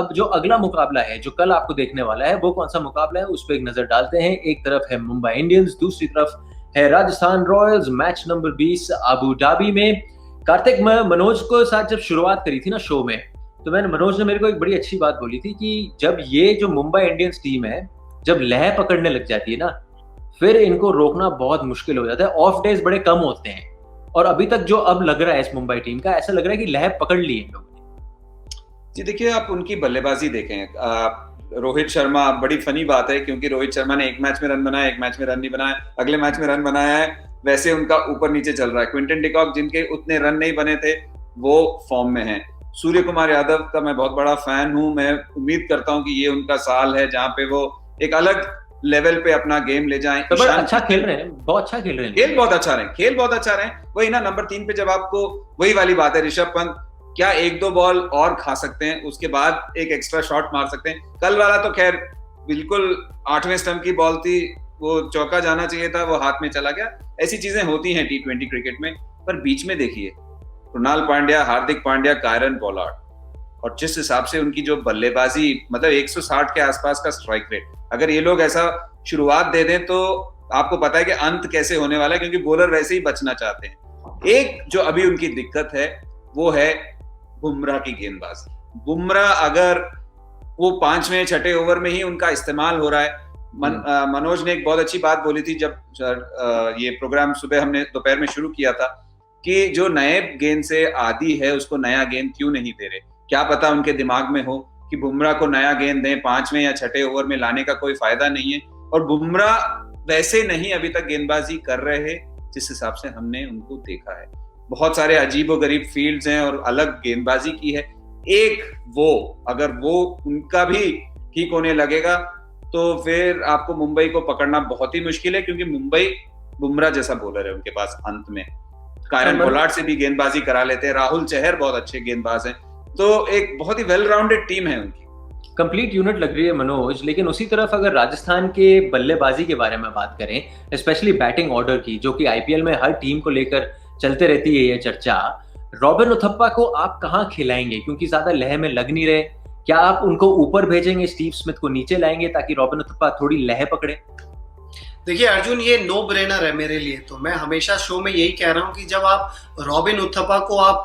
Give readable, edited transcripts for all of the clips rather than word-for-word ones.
अब जो अगला मुकाबला है, जो कल आपको देखने वाला है, वो कौन-सा मुकाबला है, उस पे एक नज़र डालते हैं। एक तरफ है मुंबई इंडियंस, दूसरी तरफ है Rajasthan Royals. Match number 20 Abu Dhabi में। कार्तिक, मैं मनोज को साथ जब शुरुआत करी थी ना शो में, तो मनोज ने मेरे को एक बड़ी अच्छी बात बोली थी कि जब ये जो मुंबई इंडियंस टीम है, जब लय पकड़ने लग जाती है ना, फिर इनको रोकना बहुत मुश्किल हो जाता है। ऑफ डेज बड़े कम होते हैं और अभी तक जो अब लग रहा है इस मुंबई टीम का, ऐसा लग रहा है कि लय पकड़ ली है इन लोगों ने। जी देखिए, आप उनकी बल्लेबाजी देखें। रोहित शर्मा, बड़ी फनी बात है क्योंकि रोहित शर्मा ने एक मैच में रन बनाया, एक मैच में रन नहीं बनाया, अगले मैच में रन बनाया है, वैसे उनका ऊपर नीचे चल रहा है। क्विंटन डिकॉक, जिनके उतने रन नहीं बने थे, वो फॉर्म में हैं। सूर्य कुमार यादव का मैं बहुत बड़ा फैन हूं। मैं उम्मीद करता हूं कि ये उनका साल है जहां पे वो एक अलग लेवल पे अपना गेम ले जाएं। तो बड़ा अच्छा खेल रहे हैं, बहुत अच्छा खेल रहे हैं, खेल बहुत अच्छा रहे हैं। वही ना, नंबर 3 पे जब आपको वही वाली बात है, ऋषभ पंत क्या 1-2 बॉल और खा सकते हैं, उसके बाद एक एक्स्ट्रा शॉट मार सकते हैं। कल वाला तो खैर बिल्कुल 8वें स्टंप की बॉल थी, वो चौका जाना चाहिए था, वो हाथ में चला गया। ऐसी चीजें होती हैं T20 क्रिकेट में। पर बीच में देखिए, कृणाल पांड्या, हार्दिक पांड्या, कायरन पोलार्ड, और जिस हिसाब से उनकी जो बल्लेबाजी, मतलब 160 के आसपास का स्ट्राइक रेट, अगर ये लोग ऐसा शुरुआत दे दें तो आपको पता है कि अंत कैसे होने वाला है, क्योंकि बॉलर वैसे ही बचना चाहते हैं। एक जो अभी उनकी दिक्कत है वो है बुमराह की गेंदबाजी। बुमराह अगर वो 5वें 6ठे ओवर में ही उनका इस्तेमाल हो रहा है। मनोज ने एक बहुत अच्छी बात बोली थी जब ये प्रोग्राम सुबह हमने दोपहर में शुरू किया था कि जो नए गेंद से आदी है उसको नया गेंद क्यों नहीं दे रहे। क्या पता उनके दिमाग में हो कि बुमराह को नया गेंद दें, 5वें या 6ठे ओवर में लाने का कोई फायदा नहीं है। और बुमराह वैसे नहीं अभी तक गेंदबाजी कर रहे हैं जिस हिसाब से हमने उनको देखा है। बहुत सारे अजीबोगरीब फील्ड्स हैं और अलग गेंदबाजी की है। एक वो अगर वो उनका भी ठीक होने लगेगा तो फिर आपको मुंबई को पकड़ना बहुत ही मुश्किल है, क्योंकि मुंबई बुमराह जैसा बॉलर है उनके पास अंत में। कायरन पोलार्ड से भी गेंदबाजी करा लेते हैं, राहुल चहर बहुत अच्छे गेंदबाज हैं, तो एक बहुत ही वेल राउंडेड टीम है उनकी, कंप्लीट यूनिट लग रही है मनोज। लेकिन उसी तरफ अगर राजस्थान के बल्लेबाजी के बारे में बात करें, स्पेशली बैटिंग ऑर्डर की, जो कि आईपीएल में हर टीम को लेकर चलते रहती है ये चर्चा, रॉबिन उथप्पा को आप कहाँ खिलाएंगे, क्योंकि ज्यादा लय में लग नहीं रहे। क्या आप उनको ऊपर भेजेंगे, स्टीव स्मिथ को नीचे लाएंगे ताकि रॉबिन उथप्पा थोड़ी लय पकड़े? देखिए अर्जुन, ये नो ब्रेनर है मेरे लिए। तो मैं हमेशा शो में यही कह रहा हूँ कि जब आप रॉबिन उथप्पा को आप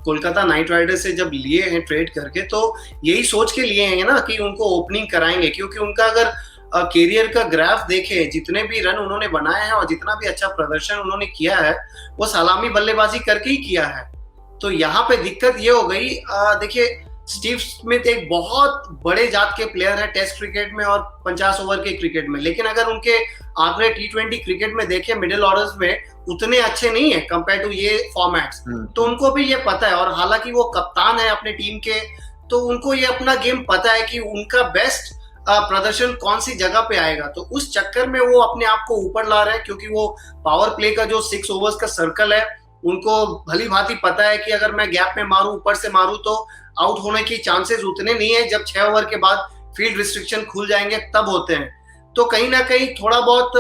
कोलकाता नाइट राइडर्स से जब लिए हैं ट्रेड करके, तो यही सोच के लिए हैं ना कि उनको ओपनिंग कराएंगे, क्योंकि उनका अगर कैरियर का ग्राफ देखें, जितने भी रन उन्होंने बनाए हैं और जितना भी अच्छा प्रदर्शन उन्होंने किया है, वो सलामी बल्लेबाजी करके ही किया है। तो यहाँ पे दिक्कत ये हो गई। देखिए, स्टीव स्मिथ एक बहुत बड़े जात के प्लेयर है टेस्ट क्रिकेट में और 50 ओवर के क्रिकेट में, लेकिन अगर उनके आंकड़े T20 क्रिकेट में देखें, मिडिल ऑर्डर्स में उतने अच्छे नहीं है कंपेयर टू ये फॉर्मेट्स। तो उनको भी ये पता है, और हालांकि वो कप्तान है अपने टीम के, तो उनको ये अपना गेम पता है कि उनका बेस्ट प्रदर्शन कौन सी जगह पे आएगा। तो उस चक्कर में वो अपने आप को ऊपर ला रहे हैं, क्योंकि वो पावर प्ले का जो 6 ओवर्स का सर्कल है, उनको भली भांति पता है कि अगर मैं गैप में मारूं, ऊपर से मारूं, तो आउट होने की चांसेस उतने नहीं है। जब 6 ओवर के बाद फील्ड रिस्ट्रिक्शन खुल जाएंगे तब होते हैं। तो कहीं ना कहीं थोड़ा बहुत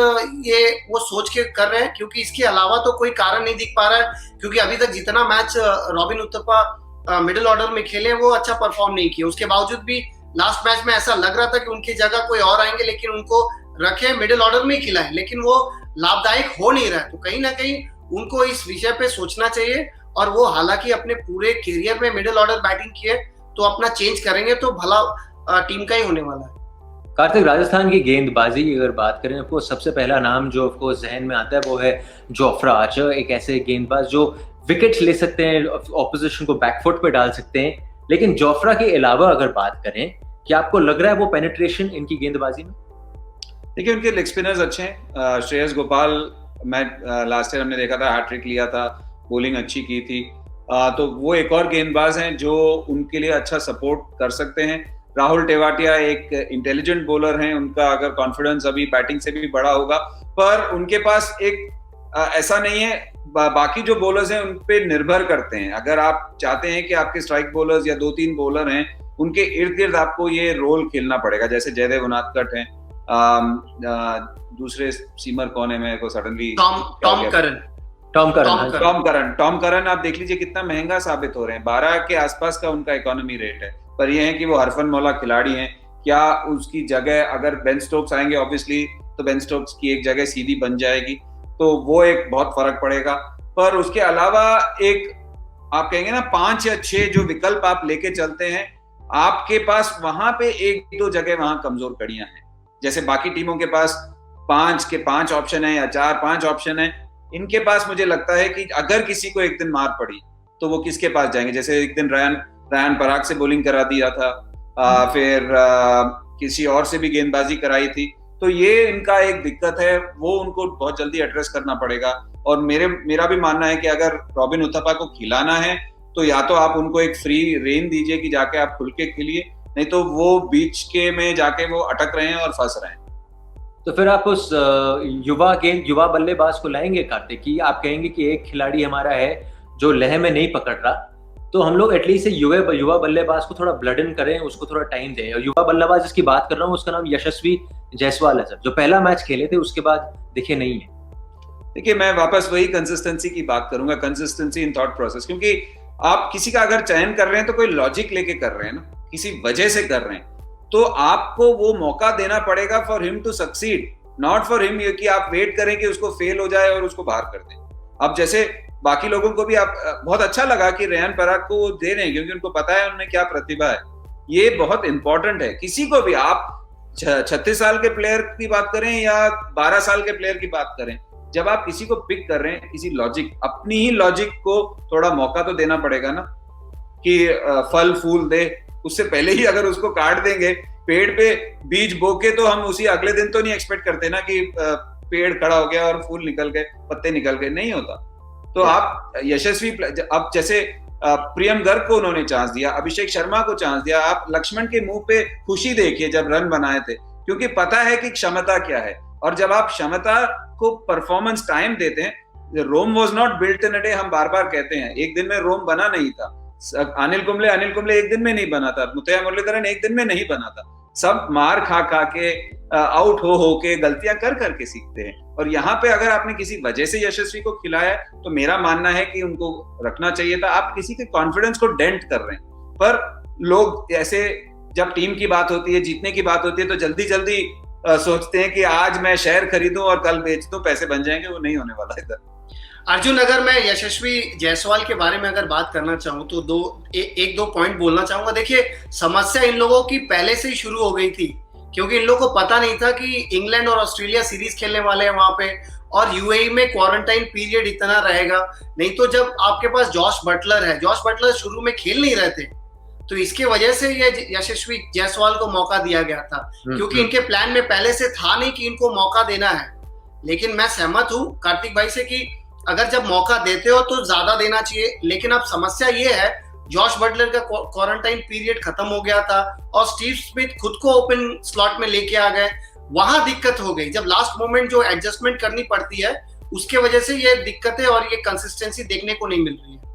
ये वो सोच के कर रहे हैं, क्योंकि इसके अलावा तो कोई कारण नहीं दिख पा रहा है। क्योंकि अभी तक जितना match robin Uthappa middle order में खेले, वो अच्छा परफॉर्म नहीं किया। उसके बावजूद भी लास्ट मैच में ऐसा लग रहा था कि उनकी जगह कोई और आएंगे, लेकिन उनको रखे मिडिल ऑर्डर में ही खिलाए, लेकिन वो लाभदायक हो नहीं रहा है। तो कहीं ना कहीं उनको इस विषय पे सोचना चाहिए, और वो हालांकि अपने पूरे कैरियर में मिडिल ऑर्डर बैटिंग किए, तो अपना चेंज करेंगे तो भला टीम का ही होने वाला है। कार्तिक, राजस्थान की गेंदबाजी की अगर बात करें, आपको सबसे पहला नाम जो आपको जहन में आता है वो है जोफ्रा आर्चर। एक ऐसे गेंदबाज जो विकेट्स ले सकते हैं, ऑपोजिशन को बैकफुट पे डाल सकते हैं। लेकिन जोफ्रा के अलावा अगर बात करें, क्या आपको लग रहा है वो पेनिट्रेशन इनकी गेंदबाजी में? देखिए, उनके लेग स्पिनर्स अच्छे हैं। श्रेयस गोपाल, मैं लास्ट ईयर हमने देखा था, हैट्रिक लिया था, बॉलिंग अच्छी की थी। तो वो एक और गेंदबाज हैं जो उनके लिए अच्छा सपोर्ट कर सकते हैं। राहुल टेवाटिया एक इंटेलिजेंट बॉलर हैं, उनका अगर कॉन्फिडेंस अभी बैटिंग से भी बड़ा होगा, पर उनके पास एक ऐसा नहीं है। बाकी जो बॉलर्स हैं उन पे निर्भर करते हैं। अगर आप चाहते हैं कि आपके स्ट्राइक बॉलर्स या 2-3 बॉलर हैं, उनके इर्द गिर्द आपको ये रोल खेलना पड़ेगा। जैसे जयदेव उनादकट हैं, दूसरे सीमर कौन है, मेरे को सडनली टॉम करन आप देख लीजिए कितना महंगा साबित हो रहे हैं। 12 के आसपास का उनका इकोनॉमी रेट है। पर यह है कि वो हरफन मौला खिलाड़ी हैं। क्या उसकी जगह अगर बेन स्टोक्स आएंगे ऑब्वियसली, तो बेन स्टोक्स की एक जगह सीधी बन जाएगी, तो वो एक बहुत फर्क पड़ेगा। पर उसके अलावा एक आप कहेंगे ना 5 या 6 जो विकल्प आप लेके चलते हैं, आपके पास वहां पे 1-2 जगह वहां कमजोर कड़ियां हैं। जैसे बाकी टीमों के पास 5 के 5 ऑप्शन है या 4-5 ऑप्शन है, इनके पास मुझे लगता है कि अगर किसी को एक दिन मार पड़ी तो वो किसके पास जाएंगे। जैसे एक दिन रायन पराग से बॉलिंग करा दिया था, फिर किसी और से भी गेंदबाजी कराई थी, तो ये इनका एक दिक्कत है, वो उनको बहुत जल्दी एड्रेस करना पड़ेगा। और मेरा भी मानना है कि अगर रॉबिन उथप्पा को खिलाना है तो या तो आप उनको एक फ्री रेन दीजिए कि जाके आप खुल के खेलिए, नहीं तो वो बीच के में जाके वो अटक रहे हैं और फंस रहे हैं। तो फिर आप उस युवा बल्लेबाज को लाएंगे कार्तिक, की आप कहेंगे कि एक खिलाड़ी हमारा है जो लय में नहीं पकड़ रहा, तो हम लोग एटलीस्ट युवा बल्लेबाज को थोड़ा ब्लड इन करें, उसको थोड़ा टाइम दें। और युवा बल्लेबाज जिसकी बात कर रहा हूँ उसका नाम यशस्वी जायसवाल है सर, जो पहला मैच खेले थे उसके बाद दिखे नहीं है। देखिए, मैं वापस वही कंसिस्टेंसी की बात करूंगा, कंसिस्टेंसी इन थॉट प्रोसेस, क्योंकि आप किसी का अगर चयन कर रहे हैं तो कोई लॉजिक लेके कर रहे हैं ना, किसी वजह से कर रहे हैं, तो आपको वो मौका देना पड़ेगा for him to succeed, not for him कि आप वेट करें कि उसको फेल हो जाए और उसको बाहर कर दें। अब जैसे बाकी लोगों को भी आप बहुत अच्छा लगा कि रेयान पराग को वो दे रहे हैं, क्योंकि उनको पता है उनमें क्या प्रतिभा है। ये बहुत इंपॉर्टेंट है। किसी को भी आप 36 साल के प्लेयर की बात करें या 12 साल के प्लेयर की बात करें, जब आप किसी को पिक कर रहे हैं, किसी लॉजिक, अपनी ही लॉजिक को थोड़ा मौका तो देना पड़ेगा ना, कि फल फूल दे। उससे पहले ही अगर उसको काट देंगे, पेड़ पे बीज बो के, तो हम उसी अगले दिन तो नहीं एक्सपेक्ट करते ना कि पेड़ खड़ा हो गया और फूल निकल गए, पत्ते निकल गए, नहीं होता। तो आप यशस्वी, अब जैसे प्रियम गर्ग को उन्होंने चांस दिया, अभिषेक शर्मा को चांस दिया, आप लक्ष्मण के मुंह पे खुशी देखिए जब रन बनाए थे, क्योंकि पता है कि क्षमता क्या है। और जब आप क्षमता को परफॉर्मेंस टाइम देते हैं, Rome was not built in a day, हम बार बार कहते हैं, एक दिन में रोम बना नहीं था। अनिल कुंबले एक दिन में नहीं बना था, मुथैया मुरलीधरन एक दिन में नहीं बना था। सब मार खा के, आउट हो के, गलतियां कर करके सीखते हैं। और यहाँ पे अगर आपने किसी वजह से यशस्वी को खिलाया, तो मेरा मानना है कि उनको रखना चाहिए था। आप किसी के कॉन्फिडेंस को डेंट कर रहे हैं। पर लोग ऐसे, जब टीम की बात होती है, जीतने की बात होती है, तो जल्दी जल्दी सोचते हैं कि आज मैं शेयर खरीदूं और कल बेच दूं, पैसे बन जाएंगे। वो नहीं होने वाला इधर। अर्जुन, अगर मैं यशस्वी जायसवाल के बारे में अगर बात करना चाहूँ तो एक दो पॉइंट बोलना चाहूंगा। देखिए, समस्या इन लोगों की पहले से ही शुरू हो गई थी, क्योंकि इन लोगों को पता नहीं था कि इंग्लैंड और ऑस्ट्रेलिया सीरीज खेलने वाले हैं वहां पे, और यूएई में क्वारंटाइन पीरियड इतना रहेगा। नहीं तो जब आपके पास जॉश बटलर है, जॉश बटलर शुरू में खेल नहीं रहे थे, तो इसके वजह से ये यशस्वी जायसवाल को मौका दिया गया था, क्योंकि इनके प्लान में पहले से था नहीं कि इनको मौका देना है। लेकिन मैं सहमत हूँ कार्तिक भाई से कि अगर जब मौका देते हो तो ज्यादा देना चाहिए। लेकिन अब समस्या ये है, जॉश बटलर का क्वारंटाइन पीरियड खत्म हो गया था और स्टीव स्मिथ खुद को ओपन स्लॉट में लेके आ गए। वहां दिक्कत हो गई, जब लास्ट मोमेंट जो एडजस्टमेंट करनी पड़ती है, उसके वजह से ये दिक्कतें और ये कंसिस्टेंसी देखने को नहीं मिल रही है।